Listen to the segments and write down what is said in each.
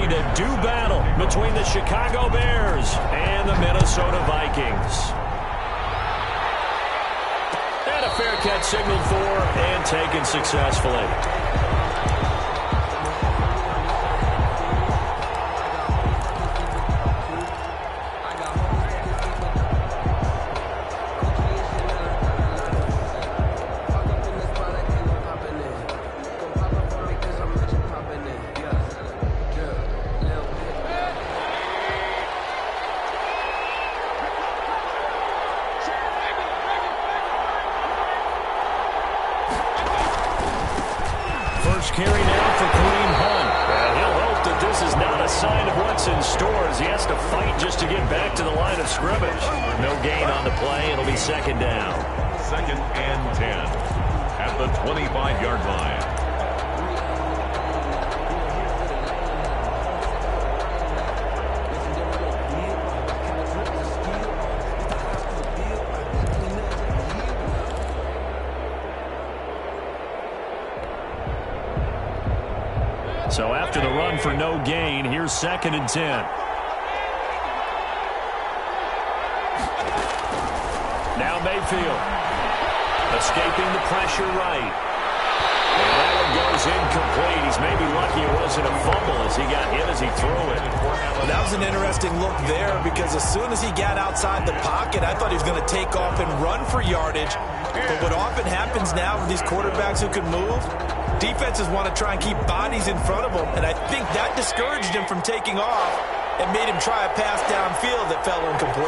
ready to do battle between the Chicago Bears and the Minnesota Vikings. And a fair catch signaled for and taken successfully. Carry now for Kareem Hunt. He'll hope that this is not a sign of what's in store as he has to fight just to get back to the line of scrimmage. No gain on the play. It'll be second down. 2nd and 10 at the 25-yard line. So after the run for no gain, here's 2nd and 10. Now Mayfield. Escaping the pressure right. And that one goes incomplete. He's maybe lucky it wasn't a fumble as he got hit as he threw it. Well, that was an interesting look there because as soon as he got outside the pocket, I thought he was going to take off and run for yardage. But what often happens now with these quarterbacks who can move, defenses want to try and keep bodies in front of them, and I think that discouraged him from taking off and made him try a pass downfield that fell incomplete.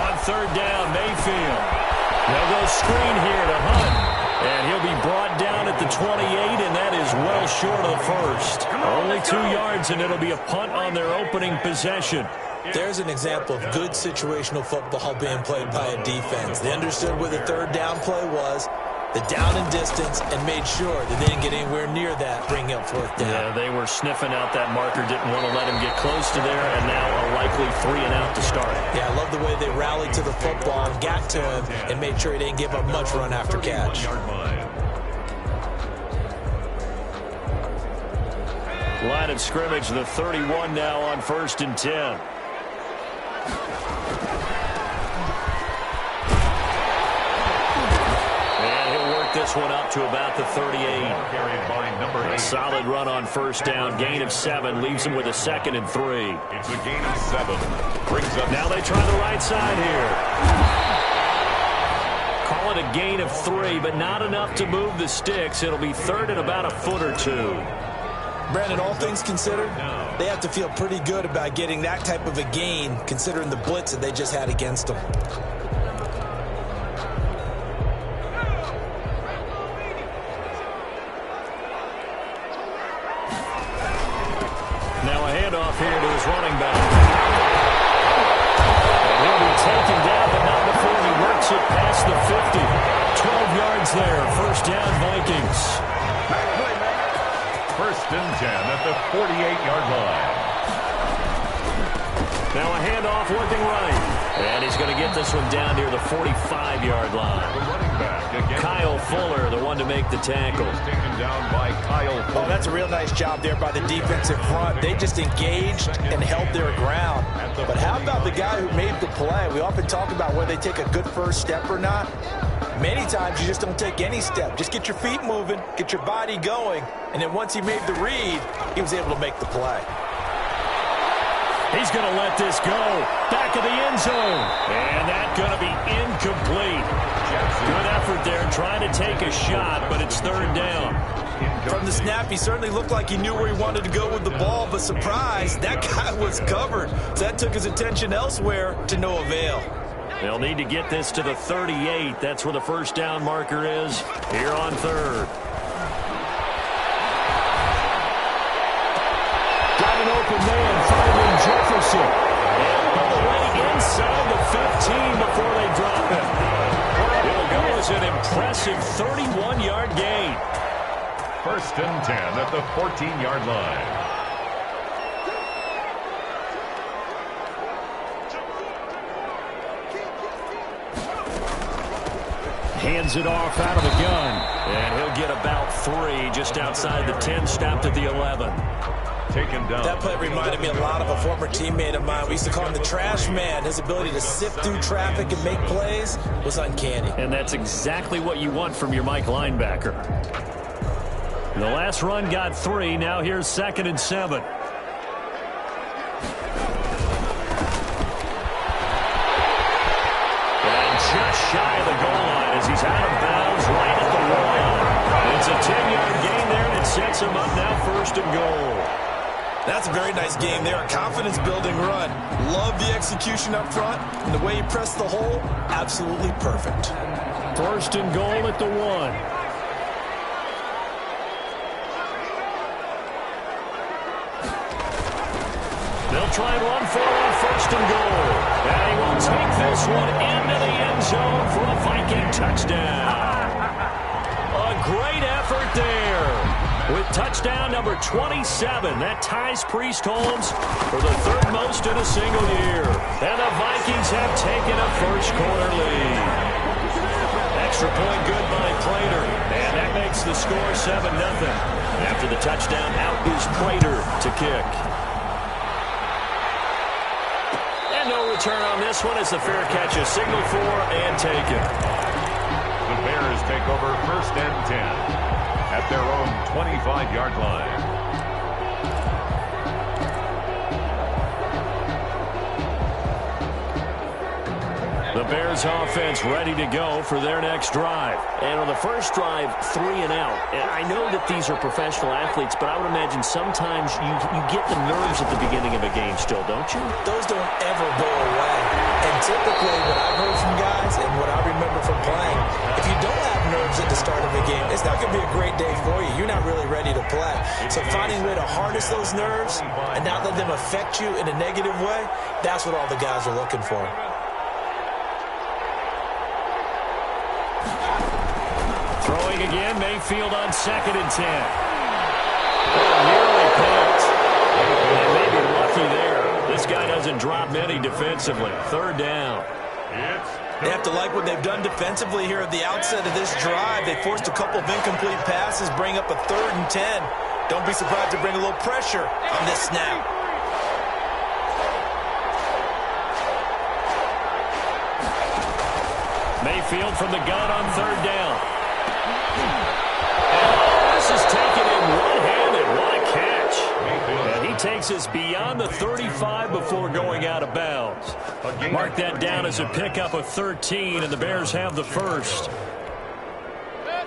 On 3rd down, Mayfield. They'll go screen here to Hunt, and he'll be brought down at the 28, and that is well short of the first. Only 2 yards, and it'll be a punt on their opening possession. There's an example of good situational football being played by a defense. They understood where the 3rd down play was, the down and distance, and made sure that they didn't get anywhere near that, bringing up 4th down. Yeah, they were sniffing out that marker, didn't want to let him get close to there, and now a likely 3 and out to start. Yeah, I love the way they rallied to the football and got to him and made sure he didn't give up much run after catch. Line of scrimmage, the 31 now on 1st and 10. This one up to about the 38. A solid run on 1st down. Gain of 7 leaves him with a 2nd and 3. It's a gain of 7. Brings up. Now they try the right side here. Call it a gain of 3, but not enough to move the sticks. It'll be 3rd and about a foot or 2. Brandon, all things considered, they have to feel pretty good about getting that type of a gain considering the blitz that they just had against them. Now a handoff here to his running back. And he'll be taken down, but not before he works it past the 50. 12 yards there. 1st down, Vikings. 1st and 10 at the 48-yard line. Now a handoff looking right. And he's going to get this one down near the 45-yard line. The running back again. Kyle Fuller, the one to make the tackle. Taken down by Kyle Fuller. Oh, that's a real nice job there by the defensive front. They just engaged and held their ground. But how about the guy who made the play? We often talk about whether they take a good first step or not. Many times you just don't take any step. Just get your feet moving, get your body going, and then once he made the read, he was able to make the play. He's going to let this go. Back of the end zone. And that's going to be incomplete. Good effort there trying to take a shot, but it's 3rd down. From the snap, he certainly looked like he knew where he wanted to go with the ball, but surprise, that guy was covered. So that took his attention elsewhere to no avail. They'll need to get this to the 38. That's where the 1st down marker is here on 3rd. Got an open man, finding Jefferson. And all the way inside the 15 before they drop it. It'll go as an impressive 31-yard gain. 1st and 10 at the 14-yard line. Hands it off out of the gun. And he'll get about 3 just outside the 10, stopped at the 11. Taken down. That play reminded me a lot of a former teammate of mine. We used to call him the trash man. His ability to sift through traffic and make plays was uncanny. And that's exactly what you want from your Mike linebacker. The last run got 3. Now here's 2nd and 7. And just shy of the goal line as he's out of bounds right at the 1. It's a 10-yard gain there, and it sets him up now 1st and goal. That's a very nice game there. A confidence-building run. Love the execution up front. And the way he pressed the hole, absolutely perfect. 1st and goal at the 1. They'll try and run for it on 1st and goal. And he will take this one into the end zone for a Viking touchdown. A great effort there. With touchdown number 27, that ties Priest Holmes for the 3rd most in a single year. And the Vikings have taken a first-quarter lead. Extra point good by Prater, and that makes the score 7-0. After the touchdown, out is Prater to kick. And no return on this one as the fair catch is signaled for and taken. The Bears take over 1st and 10. At their own 25-yard line. The Bears offense ready to go for their next drive. And on the first drive, 3 and out. And I know that these are professional athletes, but I would imagine sometimes you get the nerves at the beginning of a game still, don't you? Those don't ever go away. And typically what I've heard from guys and what I remember from playing, if you don't have nerves at the start of a game, it's not going to be a great day for you. You're not really ready to play. So finding a way to harness those nerves and not let them affect you in a negative way, that's what all the guys are looking for. Throwing again, Mayfield on 2nd and 10. Nearly picked. And maybe lucky there. This guy doesn't drop many defensively. 3rd down. They have to like what they've done defensively here at the outset of this drive. They forced a couple of incomplete passes, bring up a 3rd and 10. Don't be surprised to bring a little pressure on this snap. Mayfield from the gun on 3rd down. And this is taken in one-handed. What a catch. And he takes us beyond the 35 before going out of bounds. Mark that down as a pickup of 13, and the Bears have the first.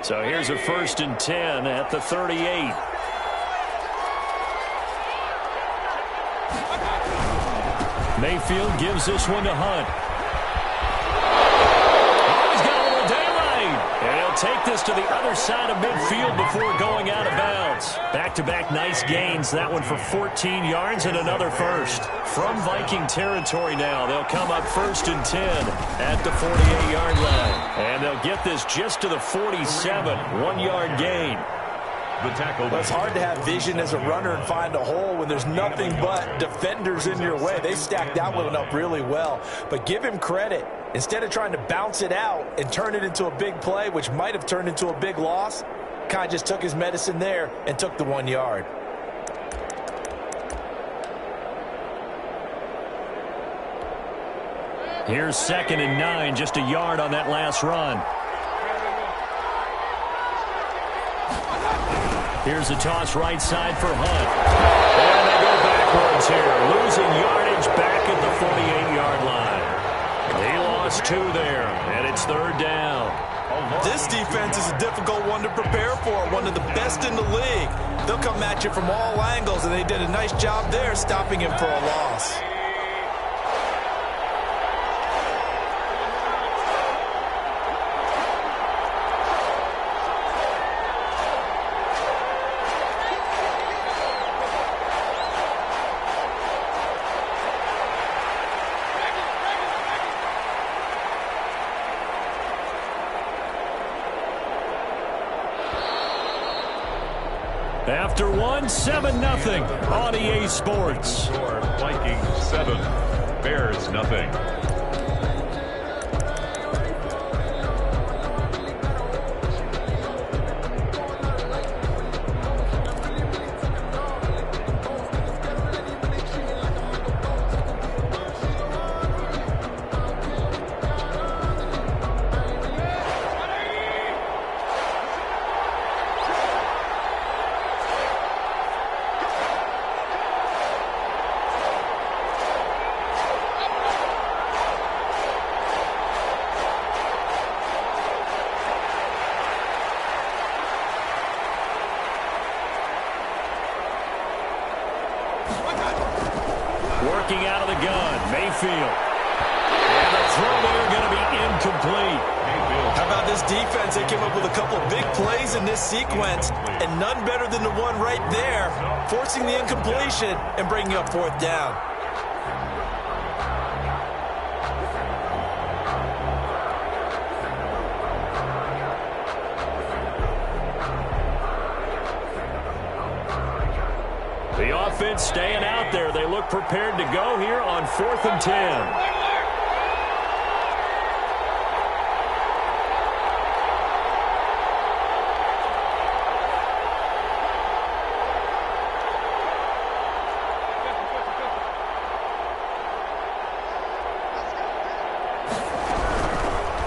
So here's a 1st and 10 at the 38. Mayfield gives this one to Hunt. Take this to the other side of midfield before going out of bounds. Back-to-back nice gains. That one for 14 yards and another first. From Viking territory now, they'll come up 1st and 10 at the 48-yard line. And they'll get this just to the 47, 1-yard gain. The tackle. Well, it's hard to have vision as a runner and find a hole when there's nothing but defenders in your way. They stacked that one up really well. But give him credit. Instead of trying to bounce it out and turn it into a big play, which might have turned into a big loss, kind of just took his medicine there and took the 1 yard. Here's 2nd and 9, just a yard on that last run. Here's a toss right side for Hunt. And they go backwards here, losing yardage back at the 48-yard line. He lost 2 there, and it's 3rd down. This defense is a difficult one to prepare for, one of the best in the league. They'll come at you from all angles, and they did a nice job there stopping him for a loss. After one, 7-0 on EA Sports. Vikings 7, Bears 0. Backing out of the gun, Mayfield. And the throw there going to be incomplete. How about this defense? They came up with a couple of big plays in this sequence, and none better than the one right there, forcing the incompletion and bringing up fourth down. The offense staying out there. They look prepared to go here on 4th and 10.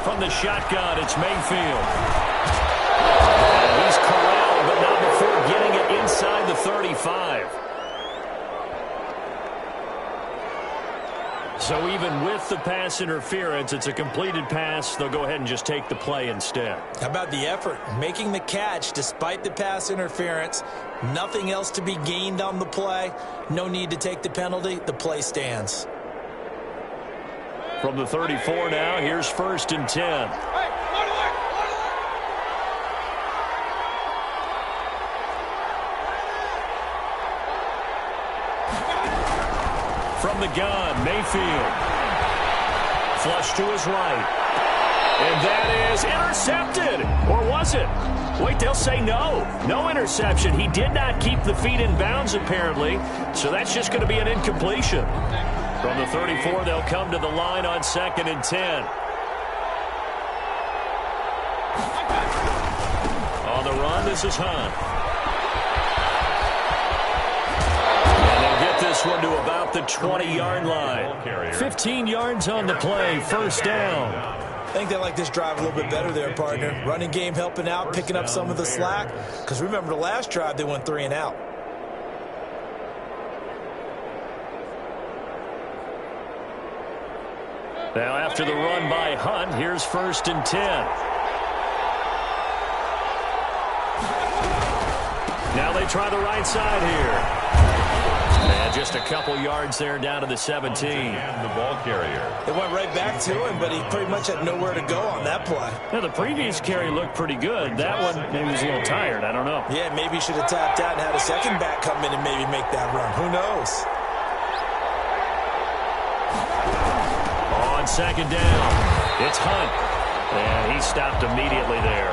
From the shotgun, it's Mayfield. And he's corralled, but not before getting it inside the 35. So even with the pass interference, it's a completed pass. They'll go ahead and just take the play instead. How about the effort? Making the catch despite the pass interference. Nothing else to be gained on the play. No need to take the penalty. The play stands. From the 34 now, here's 1st and 10. From the gun, Mayfield. Flush to his right. And that is intercepted. Or was it? Wait, they'll say no. No interception. He did not keep the feet in bounds, apparently. So that's just going to be an incompletion. From the 34, they'll come to the line on 2nd and 10. On the run, this is Hunt. This one to about the 20-yard line. 15 yards on the play, 1st down. I think they like this drive a little bit better there, partner. Running game helping out, picking up some of the slack. Because remember the last drive, they went 3 and out. Now after the run by Hunt, here's 1st and 10. Now they try the right side here. And just a couple yards there down to the 17. And the ball carrier. They went right back to him, but he pretty much had nowhere to go on that play. Now, the previous carry looked pretty good. That one, maybe he was a little tired. I don't know. Yeah, maybe he should have tapped out and had a second back come in and maybe make that run. Who knows? On 2nd down, it's Hunt. And he stopped immediately there.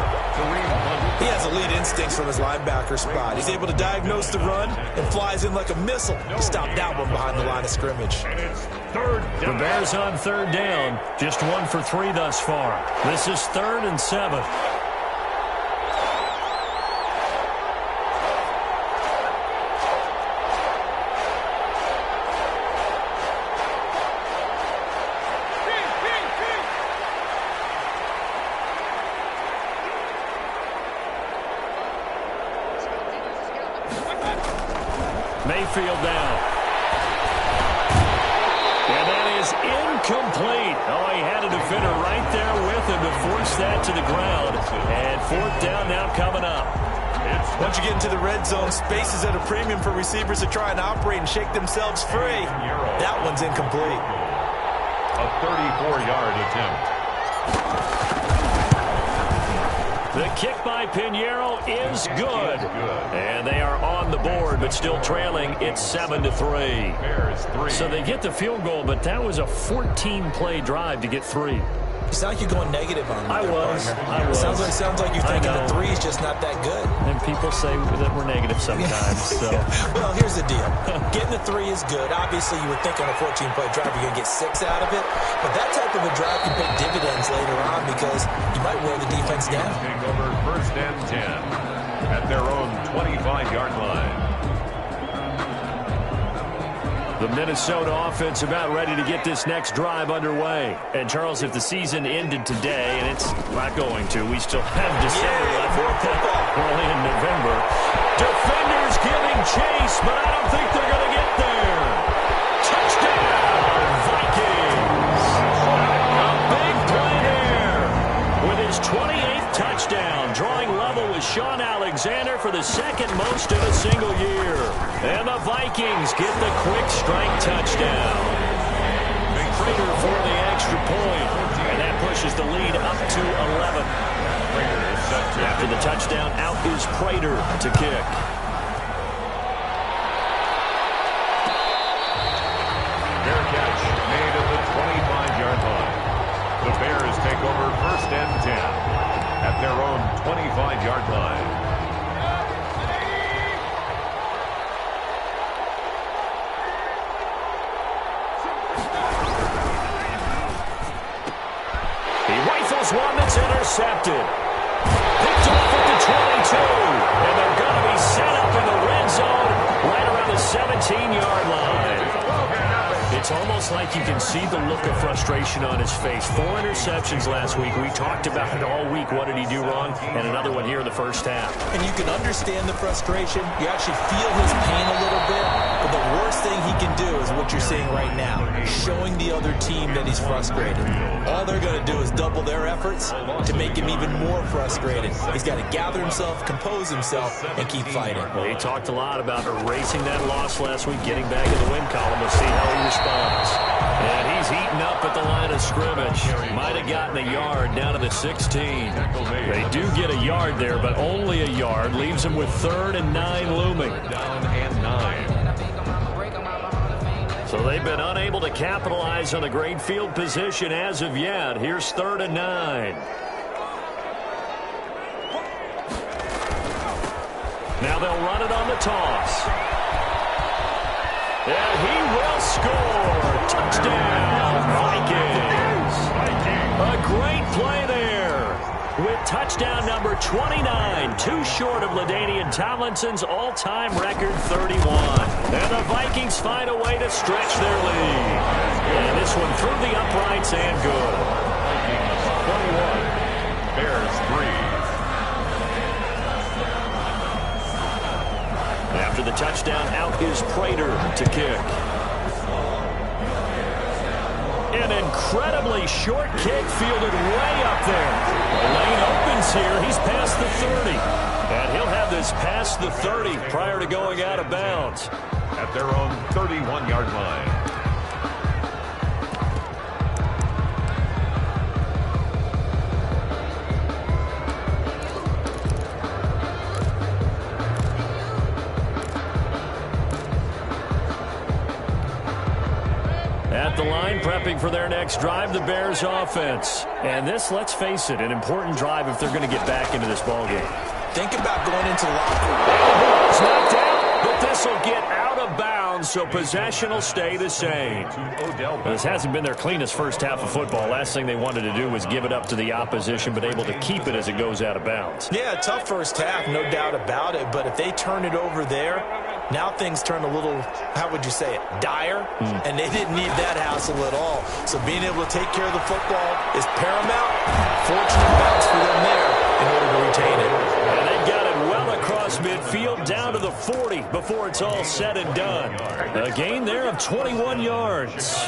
He has elite instincts from his linebacker spot. He's able to diagnose the run and flies in like a missile. He stopped that one behind the line of scrimmage. And it's 3rd down. The Bears on 3rd down. Just 1 for 3 thus far. This is 3rd and 7. Mayfield down. And that is incomplete. Oh, he had a defender right there with him to force that to the ground. And 4th down now coming up. Once you get into the red zone, space is at a premium for receivers to try and operate and shake themselves free. That one's incomplete. A 34-yard attempt. The kick by Pinheiro is good. And they are on the board, but still trailing. It's 7-3. Bears 3. So they get the field goal, but that was a 14-play drive to get 3. You sound like you're going negative on me. I was. Sounds like you're thinking the 3 is just not that good. And people say that we're negative sometimes. So. Well, here's the deal. Getting the 3 is good. Obviously, you would think on a 14-play drive you're going to get 6 out of it. But that type of a drive can pay dividends later on because you might wear the defense down. Take over 1st and 10 at their own 25-yard line. The Minnesota offense about ready to get this next drive underway. And, Charles, if the season ended today, and it's not going to, we still have December left. Early in November. Defenders giving chase, but I don't think they're going to get there. Touchdown, Vikings. A big play there with his 28th touchdown, drawing level with Sean Alexander for the second most in a single year. And the Vikings get the quick strike touchdown. Prater for the extra point. And that pushes the lead up to 11. After the touchdown, out is Prater to kick. Fair catch made at the 25-yard line. The Bears take over 1st and 10 at their own 25-yard line. He rifles one that's intercepted. Picked off at the 22. And they're going to be set up in the red zone right around the 17-yard line. It's almost like you can see the look of frustration on his face. 4 interceptions last week. We talked about it all week. What did he do wrong? And another one here in the first half. And you can understand the frustration. You actually feel his pain a little bit. But the worst thing he can do is what you're seeing right now, showing the other team that he's frustrated. All they're going to do is double their efforts to make him even more frustrated. He's got to gather himself, compose himself, and keep fighting. Well, he talked a lot about erasing that loss last week, getting back in the win column. We'll see how he responds. And he's heating up at the line of scrimmage. Might have gotten a yard down to the 16. They do get a yard there, but only a yard. Leaves him with 3rd and 9 looming. Down and 9. So they've been unable to capitalize on the great field position as of yet. Here's 3rd and 9. Now they'll run it on the toss. And he will score. Touchdown, Vikings. A great play there with touchdown number 29, too short of LaDainian Tomlinson's all-time record 31. And the Vikings find a way to stretch their lead. And this one through the uprights and good. 21. Bears 3. After the touchdown, out is Prater to kick. An incredibly short kick fielded way up there. The lane opens here. He's past the 30. And he'll have this past the 30 prior to going out of bounds. At their own 31-yard line. At the line, prepping for their next drive, the Bears offense. And this, let's face it, an important drive if they're going to get back into this ballgame. Think about going into the locker room. It's knocked out, but this will get out of bounds, so possession will stay the same. This hasn't been their cleanest first half of football. Last thing they wanted to do was give it up to the opposition, but able to keep it as it goes out of bounds. Yeah, tough first half, no doubt about it. But if they turn it over there, now things turn a little, how would you say it, dire? And they didn't need that hassle at all. So being able to take care of the football is paramount. Fortunate bounce for them there in order to retain it. And they got it well across midfield down to the 40 before it's all said and done. A gain there of 21 yards.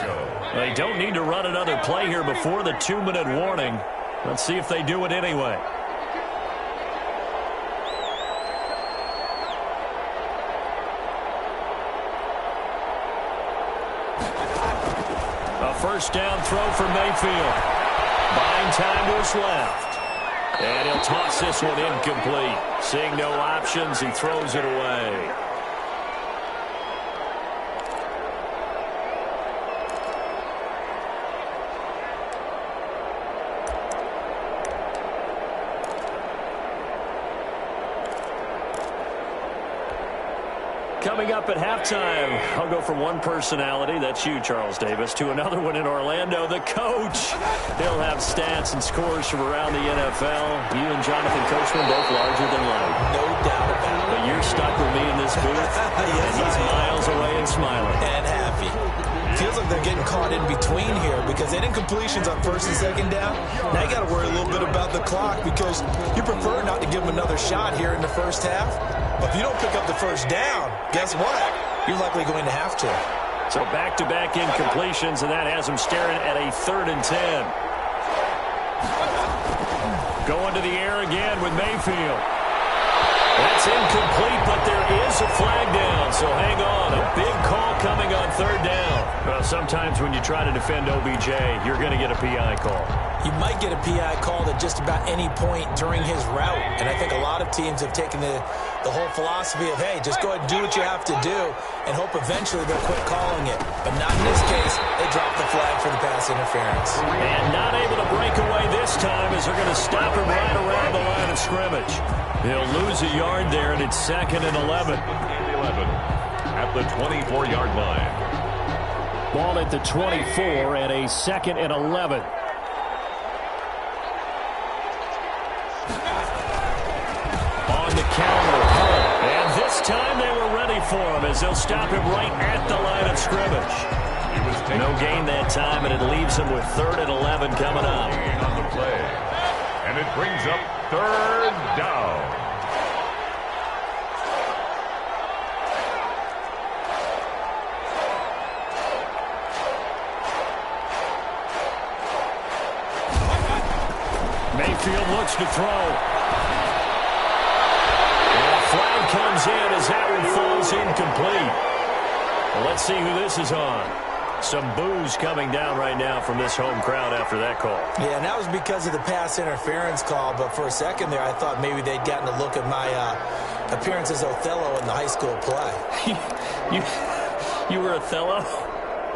They don't need to run another play here before the 2-minute warning. Let's see if they do it anyway. A first down throw for Mayfield. Buying time to his left. And he'll toss this one incomplete. Seeing no options, he throws it away. Coming up at halftime, I'll go from one personality, that's you, Charles Davis, to another one in Orlando, the coach. He'll have stats and scores from around the NFL. You and Jonathan Coachman both larger than life. No doubt about it. But you're stuck with me in this booth, and he's miles away and smiling. And happy. Feels like they're getting caught in between here because they didn't completions on first and second down. Now you got to worry a little bit about the clock because you prefer not to give them another shot here in the first half. But if you don't pick up the first down, guess what? You're likely going to have to. So back-to-back incompletions, and that has them staring at a 3rd and 10. Going to the air again with Mayfield. That's incomplete, but there is a flag down, so hang on. A big call coming on third down. Well, sometimes when you try to defend OBJ, you're going to get a PI call. You might get a PI called at just about any point during his route. And I think a lot of teams have taken the whole philosophy of, hey, just go ahead and do what you have to do and hope eventually they'll quit calling it. But not in this case. They dropped the flag for the pass interference. And not able to break away this time as they're going to stop him right around the line of scrimmage. He'll lose a yard there, and it's 2nd and 11. At the 24-yard line. Ball at the 24 and a 2nd and 11. On the counter, and this time they were ready for him as they'll stop him right at the line of scrimmage. No gain that time, and it leaves him with 3rd and 11 coming up. On the play. And it brings up 3rd down. Mayfield looks to throw. And a flag comes in as that one falls incomplete. Well, let's see who this is on. Some boos coming down right now from this home crowd after that call. Yeah, and that was because of the pass interference call. But for a second there, I thought maybe they'd gotten a look at my appearance as Othello in the high school play. You were Othello?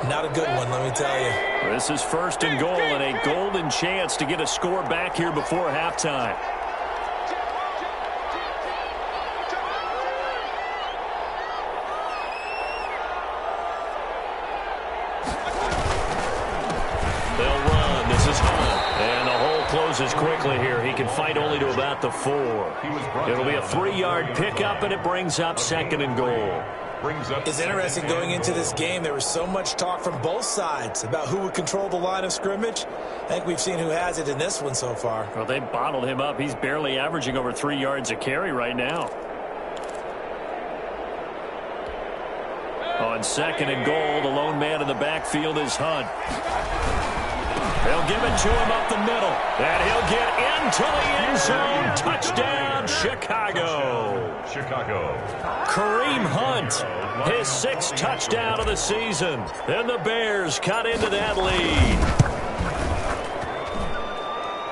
Not a good one, let me tell you. This is 1st and goal and a golden chance to get a score back here before halftime. They'll run. This is Hunt. And the hole closes quickly here. He can fight only to about the 4. It'll be a 3-yard pickup, and it brings up 2nd and goal. It's interesting going into this game. There was so much talk from both sides about who would control the line of scrimmage. I think we've seen who has it in this one so far. Well, they bottled him up. He's barely averaging over 3 yards a carry right now. On 2nd and goal, the lone man in the backfield is Hunt. They'll give it to him up the middle. And he'll get into the end zone. Touchdown, Chicago. Kareem Hunt, his 6th touchdown of the season. And the Bears cut into that lead.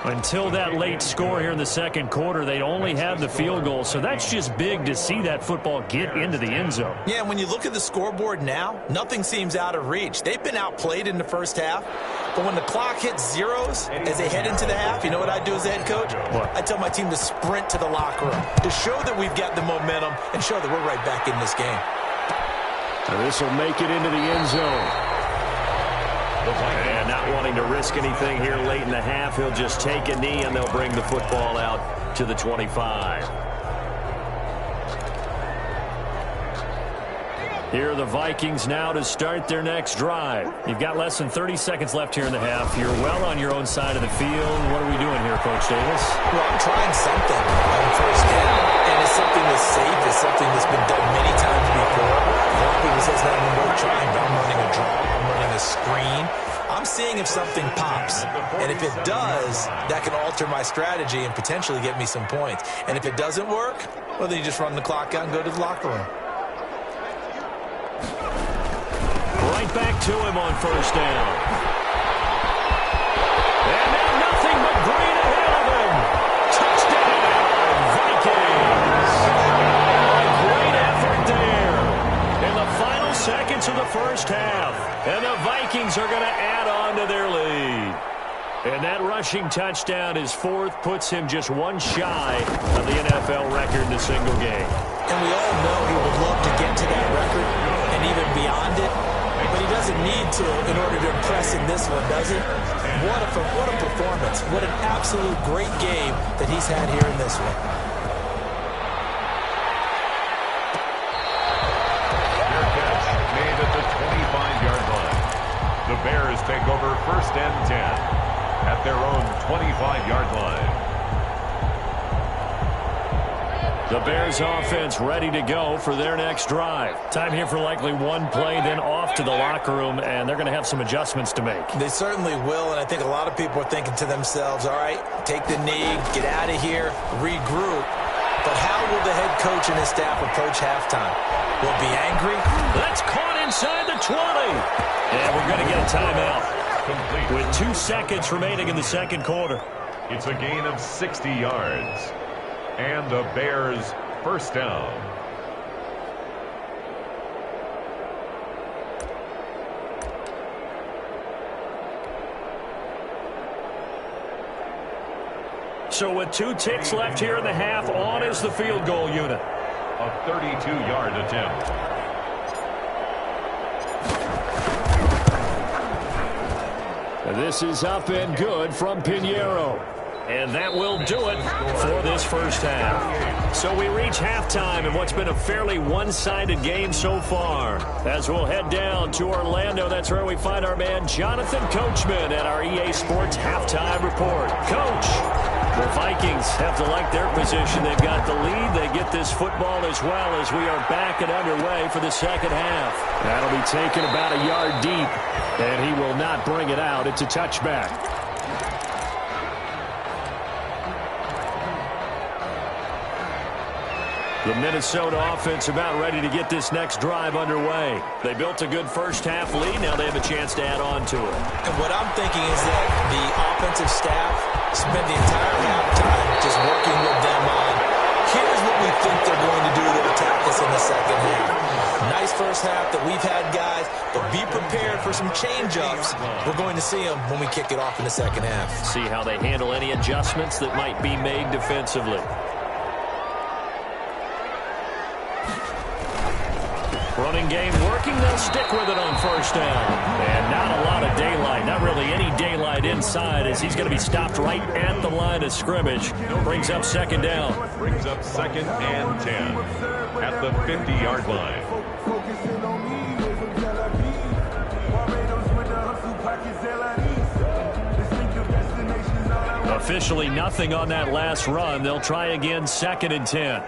Until that late score here in the 2nd quarter, they'd only had the field goal. So that's just big to see that football get into the end zone. Yeah, when you look at the scoreboard now, nothing seems out of reach. They've been outplayed in the first half. But when the clock hits zeros as they head into the half, you know what I do as the head coach? What? I tell my team to sprint to the locker room to show that we've got the momentum and show that we're right back in this game. And this will make it into the end zone. And not wanting to risk anything here late in the half, he'll just take a knee and they'll bring the football out to the 25. Here are the Vikings now to start their next drive. You've got less than 30 seconds left here in the half. You're well on your own side of the field. What are we doing here, Coach Davis? Well, I'm trying something on 1st down. And it's something that's safe. It's something that's been done many times before. A lot of people say it's not even worth trying, but I'm running a draw. I'm running a screen. I'm seeing if something pops. And if it does, that can alter my strategy and potentially get me some points. And if it doesn't work, well, then you just run the clock out and go to the locker room. Right back to him on 1st down. And now nothing but green ahead of him. Touchdown, Vikings. A great effort there in the final seconds of the first half. And the Vikings are going to add on to their lead. And that rushing touchdown, his 4th, puts him just one shy of the NFL record in a single game. And we all know he would love to get to that record and even beyond it. But he doesn't need to in order to impress in this one, does he? What a performance. What an absolute great game that he's had here in this one. Fair catch made at the 25-yard line. The Bears take over 1st and 10 at their own 25-yard line. The Bears offense ready to go for their next drive. Time here for likely one play, then off to the locker room, and they're going to have some adjustments to make. They certainly will, and I think a lot of people are thinking to themselves, all right, take the knee, get out of here, regroup. But how will the head coach and his staff approach halftime? Will it be angry? That's caught inside the 20. And we're going to get a timeout. Complete. With 2 seconds remaining in the second quarter. It's a gain of 60 yards. And the Bears first down. So with 2 ticks left here in the half, on is the field goal unit. A 32-yard attempt. This is up and good from Pinheiro. And that will do it for this first half. So we reach halftime in what's been a fairly one-sided game so far. As we'll head down to Orlando, that's where we find our man Jonathan Coachman at our EA Sports Halftime Report. Coach, the Vikings have to like their position. They've got the lead. They get this football as well as we are back and underway for the second half. That'll be taken about a yard deep, and he will not bring it out. It's a touchback. The Minnesota offense about ready to get this next drive underway. They built a good first-half lead. Now they have a chance to add on to it. And what I'm thinking is that the offensive staff spent the entire halftime just working with them on, here's what we think they're going to do to attack us in the second half. Nice first half that we've had, guys, but be prepared for some change-ups. We're going to see them when we kick it off in the second half. See how they handle any adjustments that might be made defensively. Running game working. They'll stick with it on first down. And not a lot of daylight. Not really any daylight inside as he's going to be stopped right at the line of scrimmage. Brings up second down. Brings up second and 10 at the 50-yard line. Officially nothing on that last run. They'll try again second and 10.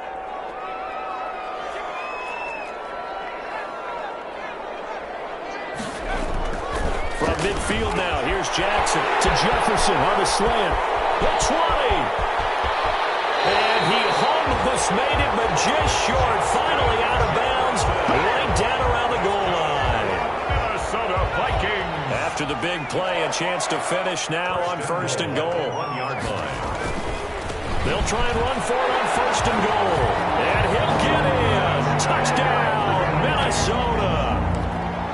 Midfield now. Here's Jackson to Jefferson on the slant. The 20. And he almost made it, but just short. Finally out of bounds. Right down around the goal line. Minnesota Vikings. After the big play, a chance to finish now on first and goal. 1-yard line. They'll try and run for it on first and goal. And he'll get in. Touchdown, Minnesota.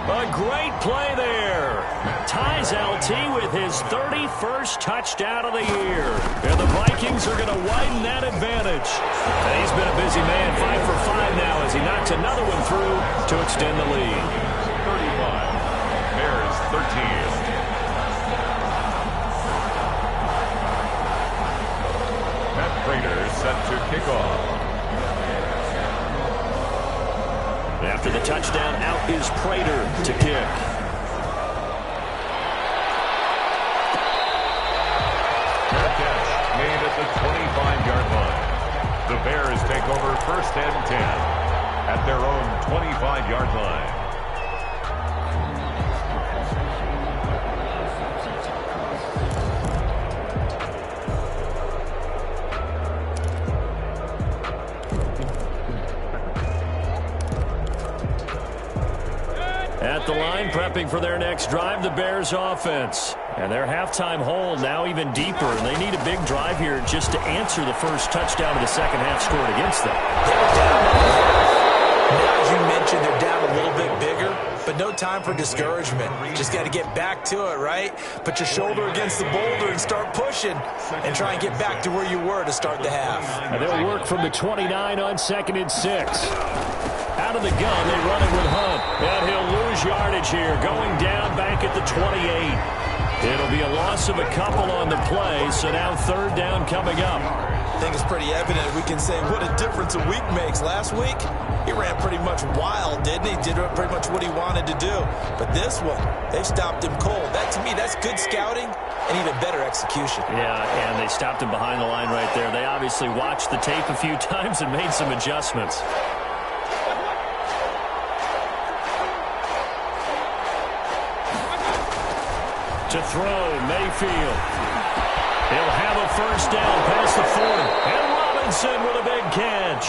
A great play there. Ties LT with his 31st touchdown of the year. And the Vikings are going to widen that advantage. And he's been a busy man, 5 for 5 now as he knocks another one through to extend the lead. 35. Bears 13. Matt Prater set to kick off. After the touchdown, out is Prater to kick. Fair catch made at the 25-yard line. The Bears take over first and 10 at their own 25-yard line. At the line, prepping for their next drive, the Bears offense. And their halftime hole now even deeper, and they need a big drive here just to answer the first touchdown of the second half scored against them. They're down. Now, as you mentioned, they're down a little bit bigger, but no time for discouragement. Just got to get back to it, right? Put your shoulder against the boulder and start pushing and try and get back to where you were to start the half. And they'll work from the 29 on second and 6. Out of the gun, they run it with Hunt. And he'll lose yardage here, going down back at the 28. It'll be a loss of a couple on the play, so now third down coming up. I think it's pretty evident. We can say what a difference a week makes. Last week, he ran pretty much wild, didn't he? Did pretty much what he wanted to do. But this one, they stopped him cold. That, to me, that's good scouting and even better execution. Yeah, and they stopped him behind the line right there. They obviously watched the tape a few times and made some adjustments. To throw, Mayfield. He'll have a first down past the 40. And Robinson with a big catch.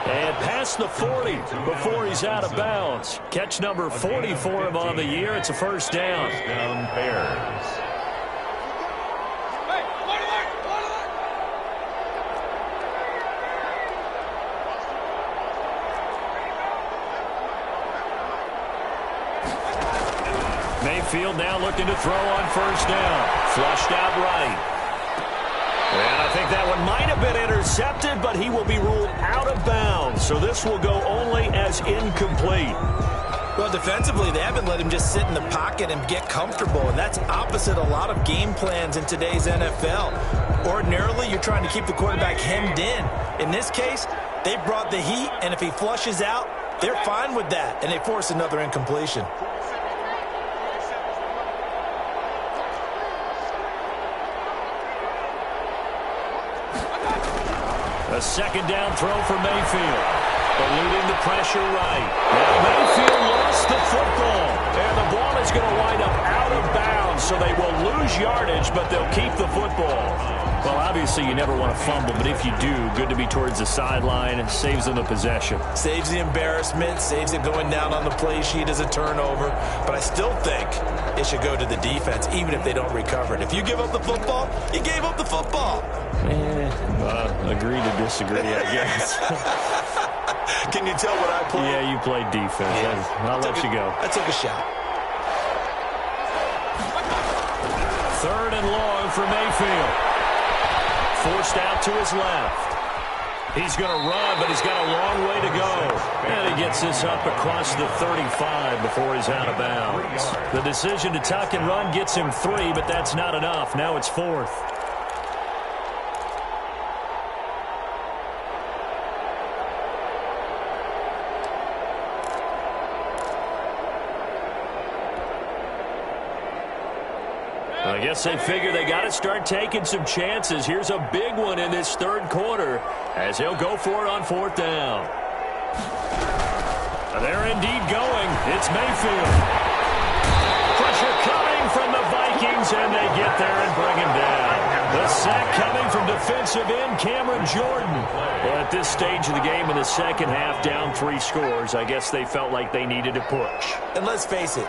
And past the 40 before he's out of bounds. Catch number 40 for him on the year. It's a first down. First down, Bears. Mayfield now looking to throw on first down. Flushed out right. And I think that one might have been intercepted, but he will be ruled out of bounds. So this will go only as incomplete. Well, defensively, they haven't let him just sit in the pocket and get comfortable, and that's opposite a lot of game plans in today's NFL. Ordinarily, you're trying to keep the quarterback hemmed in. In this case, they brought the heat, and if he flushes out, they're fine with that, and they force another incompletion. A second down throw for Mayfield. Eluding the pressure right. Now Mayfield lost the football. And the ball is going to wind up out of bounds, so they will lose yardage, but they'll keep the football. Well, obviously you never want to fumble, but if you do, good to be towards the sideline. Saves them the possession. Saves the embarrassment, saves it going down on the play sheet as a turnover. But I still think it should go to the defense, even if they don't recover it. If you give up the football, you gave up the football. Agree to disagree, I guess. Can you tell what I played? Yeah, you played defense. Yeah. I'll let you go. I took a shot. Third and long for Mayfield. Forced out to his left. He's going to run, but he's got a long way to go. And he gets this up across the 35 before he's out of bounds. The decision to tuck and run gets him 3, but that's not enough. Now it's 4th. I guess they figure they got to start taking some chances. Here's a big one in this third quarter as he'll go for it on 4th down. They're indeed going. It's Mayfield. Pressure coming from the Vikings, and they get there and bring him down. The sack coming from defensive end Cameron Jordan. Well, at this stage of the game in the second half, down 3 scores, I guess they felt like they needed to push. And let's face it,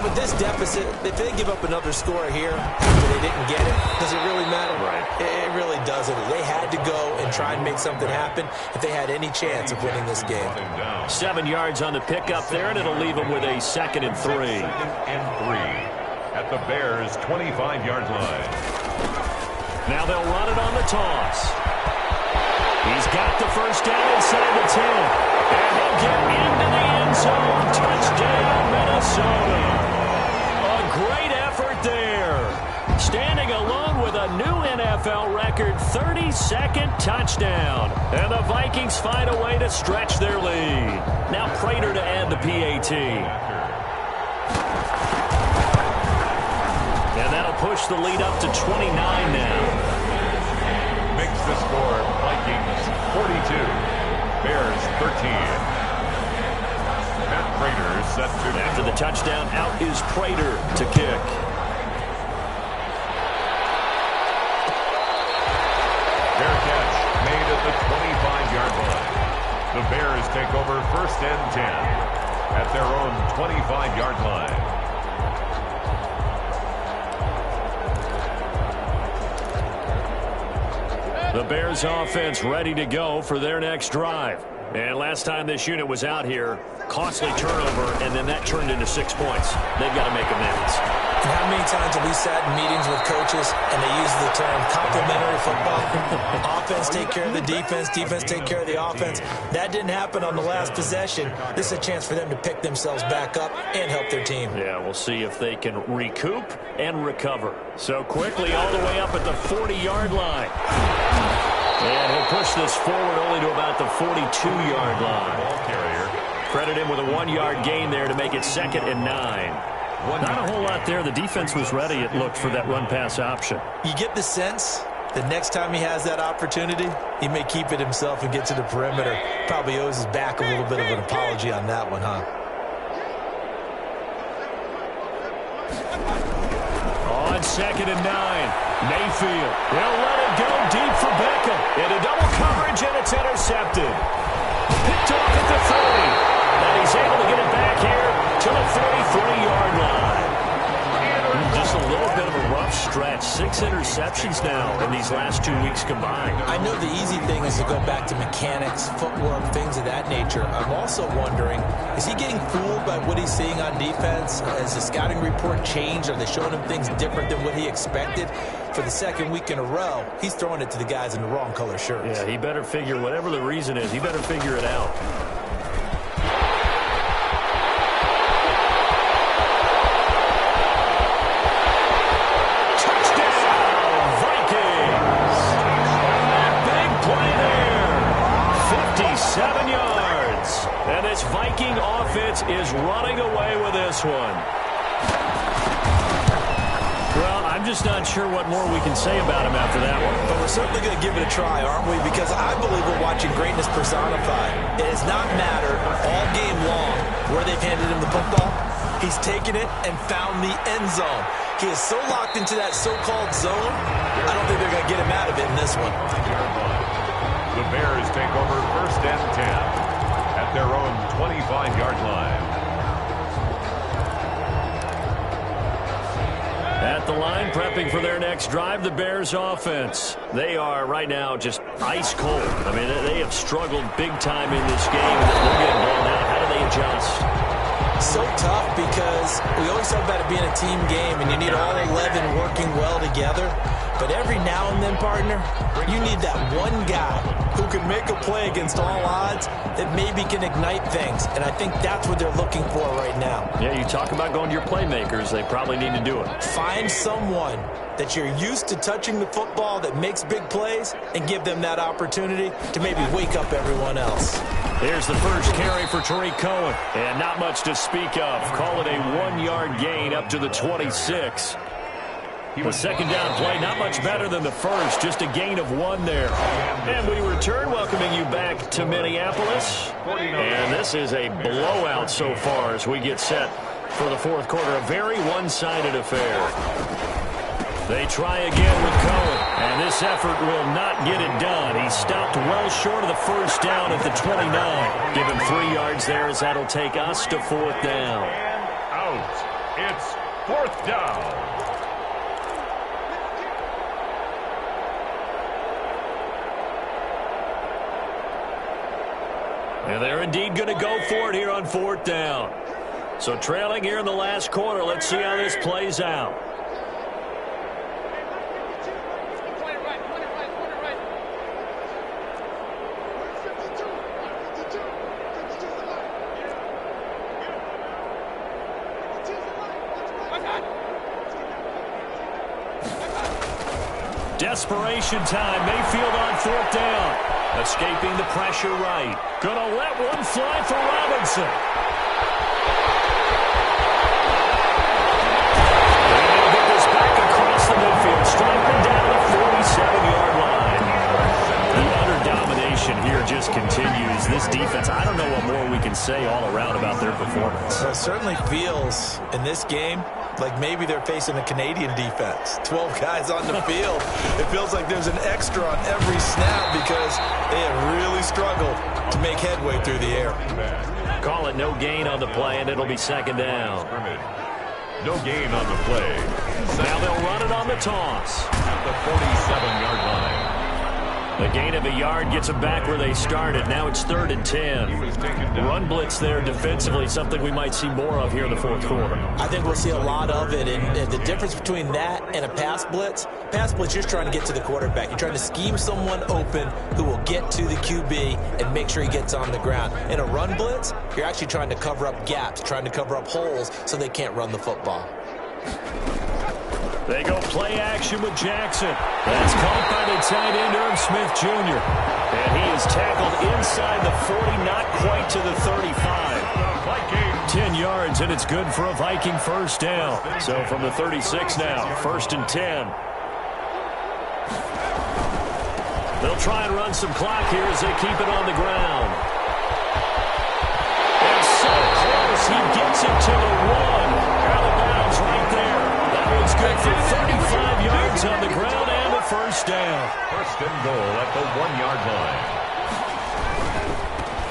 with this deficit, if they give up another score here after they didn't get it, does it really matter? Right. It really doesn't. They had to go and try and make something happen if they had any chance of winning this game. 7 yards on the pickup there, and it'll leave them with a 2nd and 3. 2nd and 3 at the Bears' 25-yard line. Now they'll run it on the toss. He's got the first down inside the 10. And he'll get into the end zone. Touchdown, Minnesota. A great effort there. Standing alone with a new NFL record 32nd touchdown. And the Vikings find a way to stretch their lead. Now Prater to add the PAT. And that'll push the lead up to 29 now. Makes the score Vikings 42, Bears 13. Matt Prater set to... After the touchdown, out is Prater to kick. Fair catch made at the 25-yard line. The Bears take over 1st and 10 at their own 25-yard line. The Bears offense ready to go for their next drive. And last time this unit was out here, costly turnover, and then that turned into 6 points. They've got to make amends. And how many times have we sat in meetings with coaches and they use the term complementary football? Offense take care of the defense, defense take care of the offense. That didn't happen on the last possession. This is a chance for them to pick themselves back up and help their team. Yeah, we'll see if they can recoup and recover. So quickly all the way up at the 40-yard line. And he'll push this forward only to about the 42-yard line. Ball carrier. Credit him with a 1-yard gain there to make it 2nd and 9. Not a whole lot there. The defense was ready, it looked, for that run-pass option. You get the sense the next time he has that opportunity, he may keep it himself and get to the perimeter. Probably owes his back a little bit of an apology on that one, huh? On 2nd and 9. Mayfield, he'll let it go deep for Beckham. Into double coverage, and it's intercepted. Picked off at the 30. And he's able to get it back here to the 43-yard line. Just a little bit of a rough stretch. 6 interceptions now in these last 2 weeks combined. I know the easy thing is to go back to mechanics, footwork, things of that nature. I'm also wondering, is he getting fooled by what he's seeing on defense? Has the scouting report changed? Are they showing him things different than what he expected? For the second week in a row, he's throwing it to the guys in the wrong color shirts. Yeah, he better figure, whatever the reason is, he better figure it out. And this Viking offense is running away with this one. Well, I'm just not sure what more we can say about him after that one. But we're certainly going to give it a try, aren't we? Because I believe we're watching greatness personified. It has not mattered all game long where they've handed him the football. He's taken it and found the end zone. He is so locked into that so-called zone, I don't think they're going to get him out of it in this one. The Bears take over 1st and 10 at their own 25-yard line. At the line, prepping for their next drive, the Bears offense. They are right now just ice cold. I mean, they have struggled big time in this game. They're getting blown out. How do they adjust? So tough because we always talk about it being a team game and you need all 11 working well together. But every now and then, partner, you need that one guy who can make a play against all odds that maybe can ignite things. And I think that's what they're looking for right now. Yeah, you talk about going to your playmakers. They probably need to do it. Find someone that you're used to touching the football that makes big plays and give them that opportunity to maybe wake up everyone else. Here's the first carry for Tariq Cohen. And not much to speak of. Call it a 1-yard gain up to the 26. The second down play, not much better than the first, just a gain of 1 there. And we return, welcoming you back to Minneapolis. And this is a blowout so far as we get set for the fourth quarter. A very one-sided affair. They try again with Cohen, and this effort will not get it done. He stopped well short of the first down at the 29. Give him 3 yards there as that'll take us to 4th down. Out. It's 4th down. And they're indeed going to go for it here on 4th down. So trailing here in the last quarter, let's see how this plays out. Desperation time. Mayfield on 4th down. Escaping the pressure right. Gonna let one fly for Robinson. And they'll get this back across the midfield. Striking down to the 47-yard line. The utter domination here just continues. This defense, I don't know what more we can say all around about their performance. Well, it certainly feels in this game like maybe they're facing a Canadian defense. 12 guys on the field. It feels like there's an extra on every snap because they have really struggled to make headway through the air. Call it no gain on the play, and it'll be 2nd down. No gain on the play. Now they'll run it on the toss. At the 47-yard line. The gain of a yard gets them back where they started. Now it's 3rd and 10. Run blitz there defensively, something we might see more of here in the fourth quarter. I think we'll see a lot of it. And the difference between that and a pass blitz, you're just trying to get to the quarterback. You're trying to scheme someone open who will get to the QB and make sure he gets on the ground. In a run blitz, you're actually trying to cover up gaps, trying to cover up holes so they can't run the football. They go play action with Jackson. That's caught by the tight end, Irv Smith Jr. And he is tackled inside the 40, not quite to the 35. 10 yards, and it's good for a Viking first down. So from the 36 now, 1st and 10. They'll try and run some clock here as they keep it on the ground. And so close, he gets it to the 1. Out of bounds right there. That one's good for 35 yards Bears on the ground and a first down. First and goal at the 1-yard line.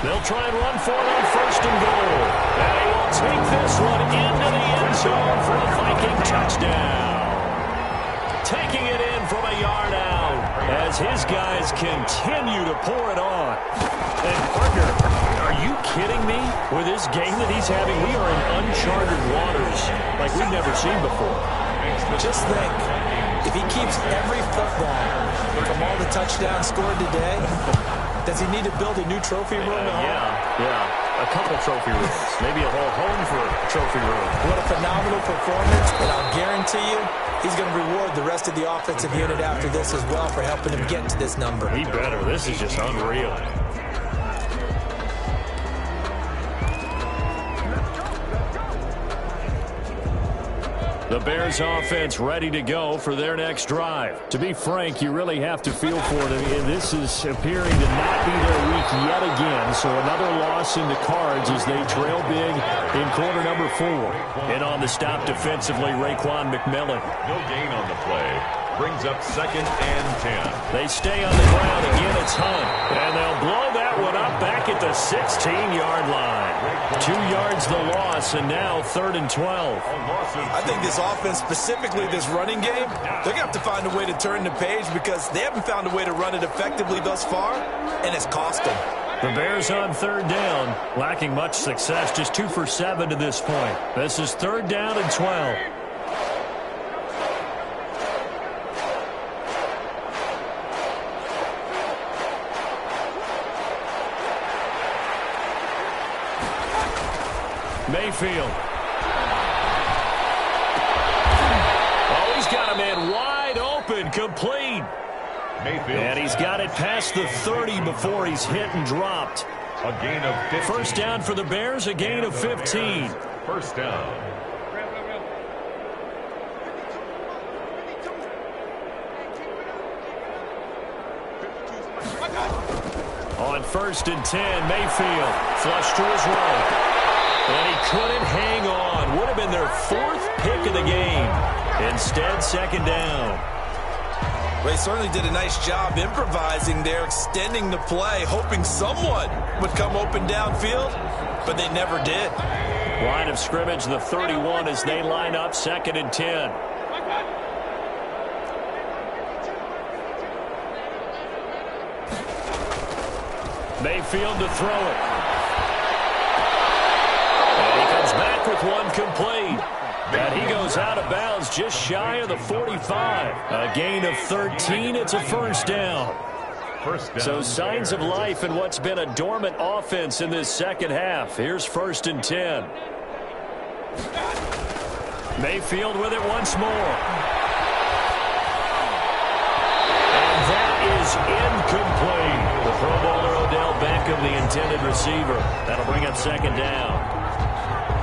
They'll try and run for it on first and goal. And he will take this one into the end zone for a Viking touchdown. Taking it in from a yard out as his guys continue to pour it on. And, partner, are you kidding me? With this game that he's having, we are in uncharted waters like we've never seen before. Just think, if he keeps every football from all the touchdowns scored today, does he need to build a new trophy room at home? Yeah. A couple trophy rooms. Maybe a whole home for a trophy room. What a phenomenal performance, and I'll guarantee you he's going to reward the rest of the offensive unit after this as well for helping him get to this number. He better. This is just unreal. The Bears offense ready to go for their next drive. To be frank, you really have to feel for them. This is appearing to not be their week yet again. So another loss in the cards as they trail big in quarter number 4. And on the stop defensively, Raekwon McMillan. No gain on the play. Brings up 2nd and 10. They stay on the ground. Again, it's Hunt. And they'll blow that one up back at the 16-yard line. 2 yards the loss, and now 3rd and 12. I think this offense, specifically this running game, they're going to have to find a way to turn the page because they haven't found a way to run it effectively thus far, and it's cost them. The Bears on 3rd down, lacking much success, just 2 for 7 to this point. This is 3rd down and 12. Mayfield. Oh, he's got a man wide open, complete. Mayfield. And he's got it past the 30 before he's hit and dropped. A gain of 15. First down for the Bears, a gain of 15. First down. On 1st and 10, Mayfield flushed to his right. And he couldn't hang on. Would have been their 4th pick of the game. Instead, 2nd down. They certainly did a nice job improvising there, extending the play, hoping someone would come open downfield, but they never did. Line of scrimmage, the 31 as they line up, 2nd and 10. Mayfield to throw it. Back with one complete. And he goes out of bounds just shy of the 45. A gain of 13. It's a first down. So signs of life in what's been a dormant offense in this second half. Here's 1st and 10. Mayfield with it once more. And that is incomplete. The Pro Bowler Odell Beckham, the intended receiver. That'll bring up 2nd down.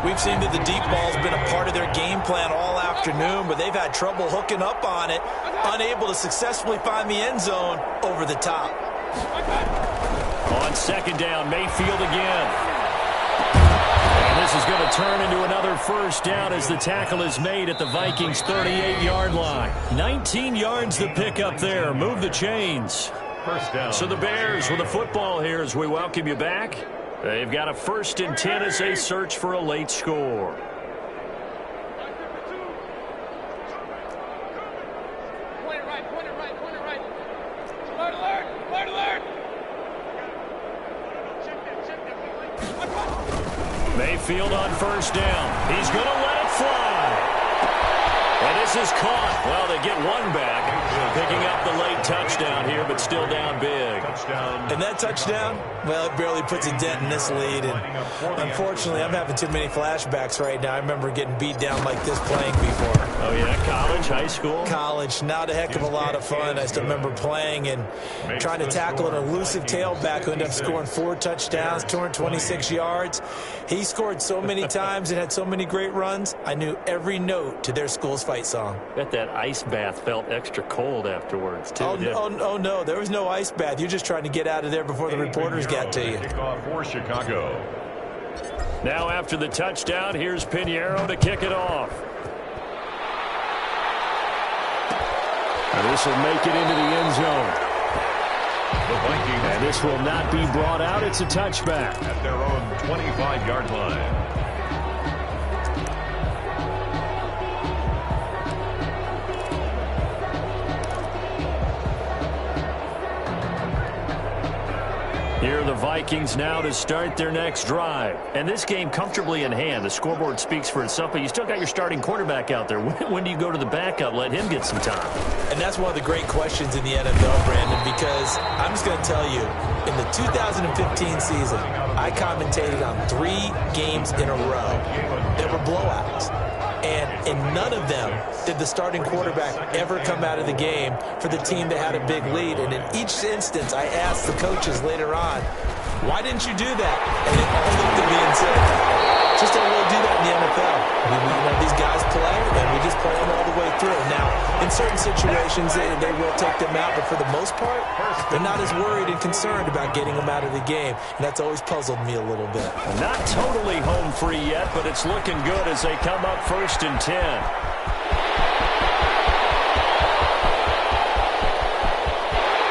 We've seen that the deep ball's been a part of their game plan all afternoon, but they've had trouble hooking up on it, unable to successfully find the end zone over the top. On 2nd down, Mayfield again. And this is going to turn into another first down as the tackle is made at the Vikings' 38-yard line. 19 yards to pick up there. Move the chains. First down. So the Bears with the football here as we welcome you back. They've got a 1st and 10 as they search for a late score. Point it right. Alert. Mayfield on 1st down. He's going to let it fly. And this is caught. Well, they get one back. Picking up the late touchdown here, but still down big. And that touchdown, well, it barely puts a dent in this lead. And unfortunately, I'm having too many flashbacks right now. I remember getting beat down like this playing before. Oh, yeah? College, high school? College. Not a heck of a lot of fun. I still remember playing and trying to tackle an elusive tailback who ended up scoring 4 touchdowns, 226 yards. He scored so many times and had so many great runs, I knew every note to their school's fight song. Bet that ice bath felt extra cold afterwards, too. Oh, no. There was no ice bath. You're just trying to get out of there before the reporters got to you. Kickoff for Chicago. Now after the touchdown, here's Pinheiro to kick it off. And this will make it into the end zone. The Vikings. And this will not be brought out. It's a touchback. At their own 25-yard line. Here are the Vikings now to start their next drive. And this game comfortably in hand. The scoreboard speaks for itself, but you still got your starting quarterback out there. When do you go to the backup, let him get some time? And that's one of the great questions in the NFL, Brandon, because I'm just going to tell you, in the 2015 season, I commentated on 3 games in a row that were blowouts. And in none of them did the starting quarterback ever come out of the game for the team that had a big lead. And in each instance, I asked the coaches later on, why didn't you do that? And they all looked at me and said, just don't really do that in the NFL. These guys play, and we just play them all the way through. Now, in certain situations, they will take them out, but for the most part, they're not as worried and concerned about getting them out of the game. And that's always puzzled me a little bit. Not totally home free yet, but it's looking good as they come up 1st and 10.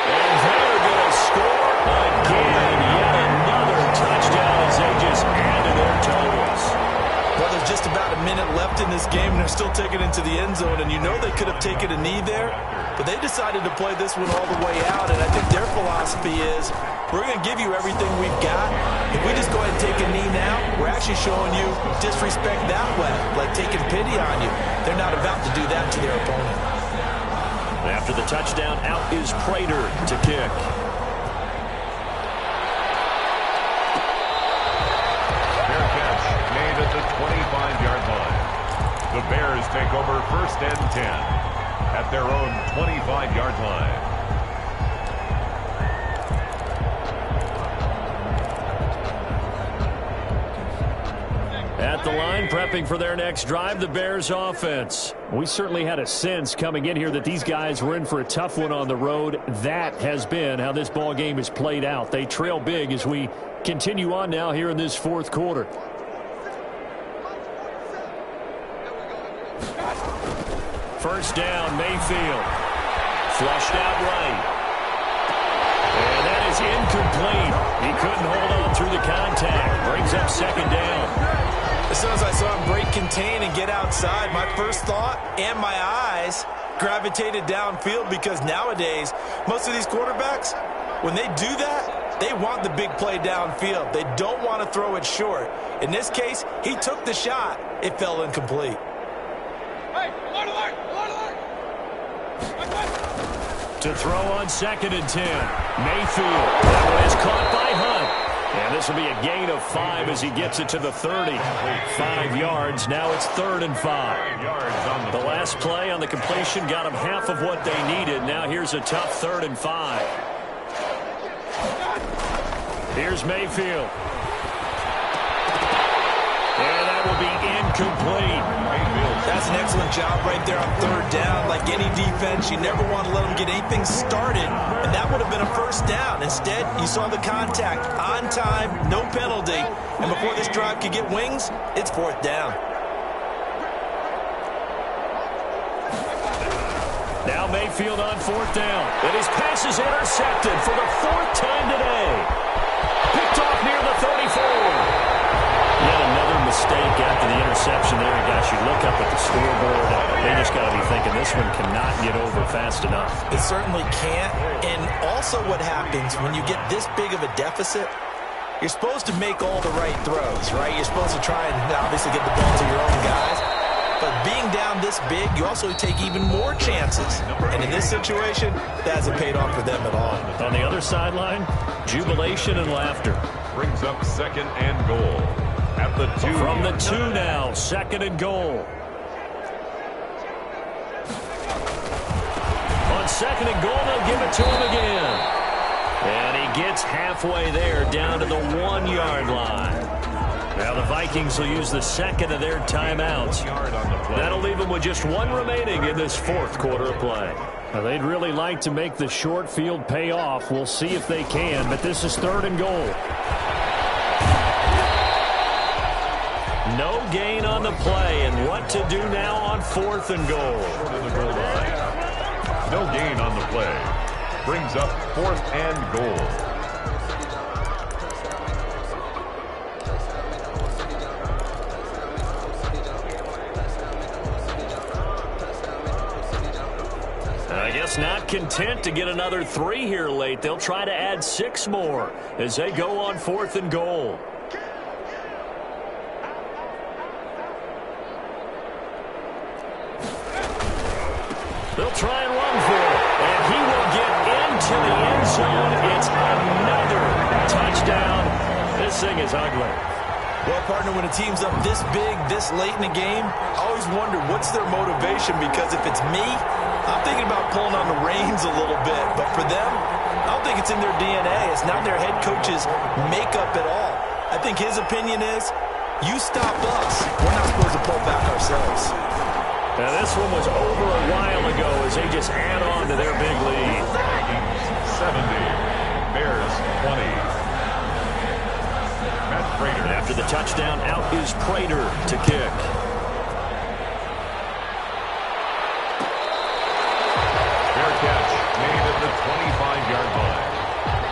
And they're going to score again. Yet another touchdown as they just add to their totals. Well, there's just about a minute left in this game, and they're still taking it into the end zone. And you know they could have taken a knee there, but they decided to play this one all the way out. And I think their philosophy is, we're going to give you everything we've got. If we just go ahead and take a knee now, we're actually showing you disrespect that way, like taking pity on you. They're not about to do that to their opponent. After the touchdown, out is Prater to kick. Fair catch made at the 25-yard line. The Bears take over 1st and 10 at their own 25-yard line. At the line, prepping for their next drive, the Bears offense. We certainly had a sense coming in here that these guys were in for a tough one on the road. That has been how this ball game has played out. They trail big as we continue on now here in this 4th quarter. First down, Mayfield. Flushed out right. And that is incomplete. He couldn't hold on through the contact. Brings up 2nd down. As soon as I saw him break contain and get outside, my first thought and my eyes gravitated downfield, because nowadays, most of these quarterbacks, when they do that, they want the big play downfield. They don't want to throw it short. In this case, he took the shot. It fell incomplete. Hey, alert, alert, alert, alert. To throw on 2nd and 10. Mayfield. That one is caught by Hunt. And this will be a gain of 5 as he gets it to the 30. 5 yards. Now it's 3rd and 5. The last play on the completion got them half of what they needed. Now here's a tough 3rd and 5. Here's Mayfield. And that will be incomplete. That's an excellent job right there on 3rd down. Like any defense, you never want to let them get anything started, and that would have been a 1st down. Instead, you saw the contact on time, no penalty, and before this drive could get wings, it's 4th down. Now Mayfield on 4th down, and his pass is intercepted for the 4th time today. Picked off near the 34. Yet another mistake after the interception there. Gosh, you look up at the scoreboard, they just got to be thinking this one cannot get over fast enough. It certainly can't. And also what happens when you get this big of a deficit, you're supposed to make all the right throws, right? You're supposed to try and obviously get the ball to your own guys. But being down this big, you also take even more chances. And in this situation, that hasn't paid off for them at all. On the other sideline, jubilation and laughter. Brings up 2nd and goal. At the 2. From the 2 now, 2nd and goal. On 2nd and goal, they'll give it to him again. And he gets halfway there, down to the 1-yard line. Now the Vikings will use the 2nd of their timeouts. That'll leave them with just 1 remaining in this 4th quarter of play. Now they'd really like to make the short field pay off. We'll see if they can, but this is 3rd and goal. No gain on the play, and what to do now on 4th and goal. No gain on the play. Brings up 4th and goal. I guess not content to get another 3 here late. They'll try to add 6 more as they go on 4th and goal. They'll try and run for it, and he will get into the end zone. It's another touchdown. This thing is ugly. Well, partner, when a team's up this big, this late in the game, I always wonder what's their motivation, because if it's me, I'm thinking about pulling on the reins a little bit. But for them, I don't think it's in their DNA. It's not their head coach's makeup at all. I think his opinion is, you stop us. We're not supposed to pull back ourselves. Now, this one was over a while ago as they just add on to their big lead. 70. Bears 20. And after the touchdown, out is Prater to kick. Fair catch made at the 25-yard line.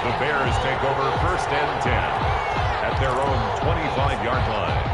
The Bears take over 1st and 10 at their own 25-yard line.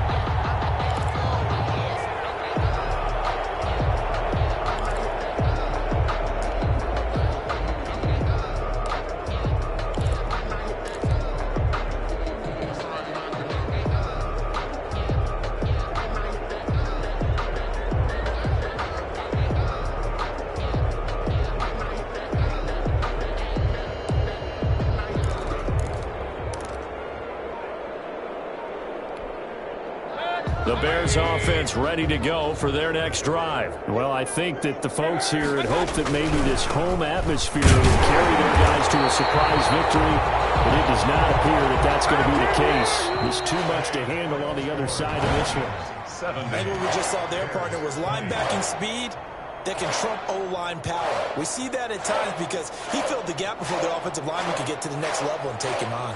The Bears offense ready to go for their next drive. Well, I think that the folks here had hoped that maybe this home atmosphere would carry their guys to a surprise victory, but it does not appear that that's going to be the case. There's too much to handle on the other side of this one. 70. And what we just saw there, partner, was linebacking speed that can trump O-line power. We see that at times because he filled the gap before the offensive lineman could get to the next level and take him on.